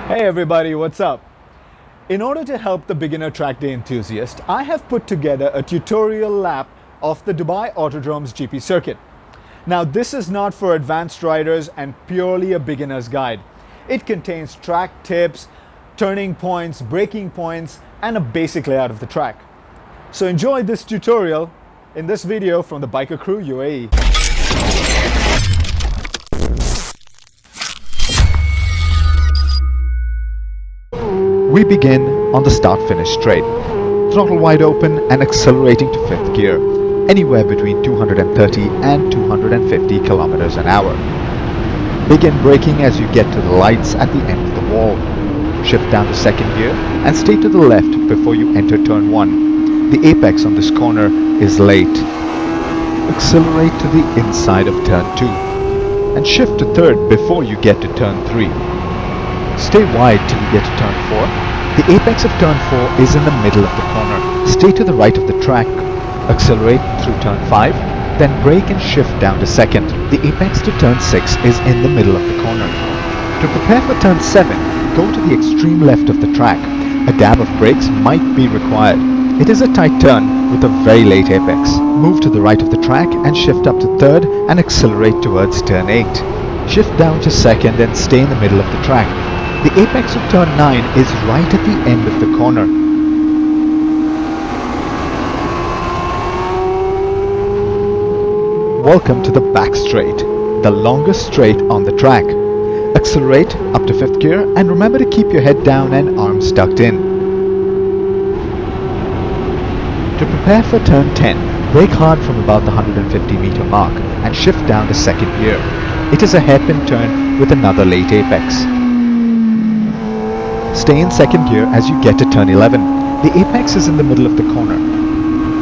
Hey everybody, what's up? In order to help the beginner track day enthusiast, I have put together a tutorial lap of the Dubai Autodrome's GP circuit. Now this is not for advanced riders and purely a beginner's guide. It contains track tips, turning points, braking points, and a basic layout of the track. So enjoy this tutorial in this video from the Biker Crew UAE. We begin on the start-finish straight, throttle wide open and accelerating to 5th gear, anywhere between 230 and 250 kilometers an hour. Begin braking as you get to the lights at the end of the wall. Shift down to 2nd gear and stay to the left before you enter turn 1. The apex on this corner is late. Accelerate to the inside of turn 2 and shift to 3rd before you get to turn 3. Stay wide till you get to turn 4. The apex of turn 4 is in the middle of the corner. Stay to the right of the track. Accelerate through turn 5, then brake and shift down to 2nd. The apex to turn 6 is in the middle of the corner. To prepare for turn 7, go to the extreme left of the track. A dab of brakes might be required. It is a tight turn with a very late apex. Move to the right of the track and shift up to 3rd and accelerate towards turn 8. Shift down to 2nd and stay in the middle of the track. The apex of turn 9 is right at the end of the corner. Welcome to the back straight, the longest straight on the track. Accelerate up to 5th gear and remember to keep your head down and arms tucked in. To prepare for turn 10, brake hard from about the 150 meter mark and shift down to 2nd gear. It is a hairpin turn with another late apex. Stay in 2nd gear as you get to turn 11. The apex is in the middle of the corner.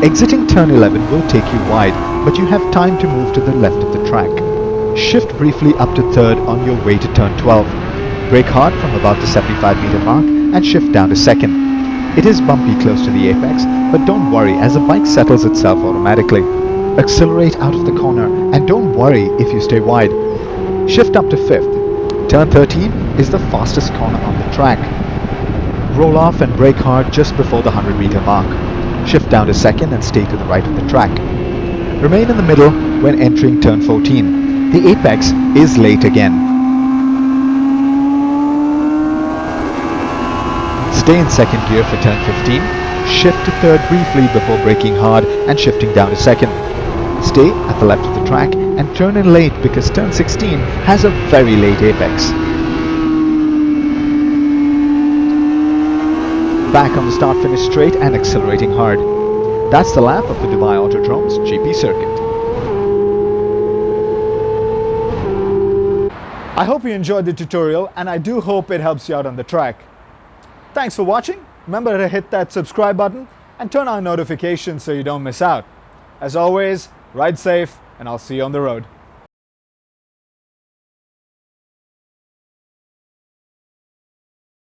Exiting turn 11 will take you wide, but you have time to move to the left of the track. Shift briefly up to 3rd on your way to turn 12. Brake hard from about the 75 meter mark and shift down to 2nd. It is bumpy close to the apex, but don't worry as the bike settles itself automatically. Accelerate out of the corner and don't worry if you stay wide. Shift up to 5th. Turn 13 is the fastest corner on the track. Roll off and brake hard just before the 100 meter mark. Shift down to 2nd and stay to the right of the track. Remain in the middle when entering turn 14. The apex is late again. Stay in 2nd gear for turn 15. Shift to 3rd briefly before braking hard and shifting down to 2nd. Stay at the left of the track and turn in late because turn 16 has a very late apex. Back on the start-finish straight and accelerating hard. That's the lap of the Dubai Autodrome's GP circuit. I hope you enjoyed the tutorial and I do hope it helps you out on the track. Thanks for watching. Remember to hit that subscribe button and turn on notifications so you don't miss out. As always, ride safe and I'll see you on the road.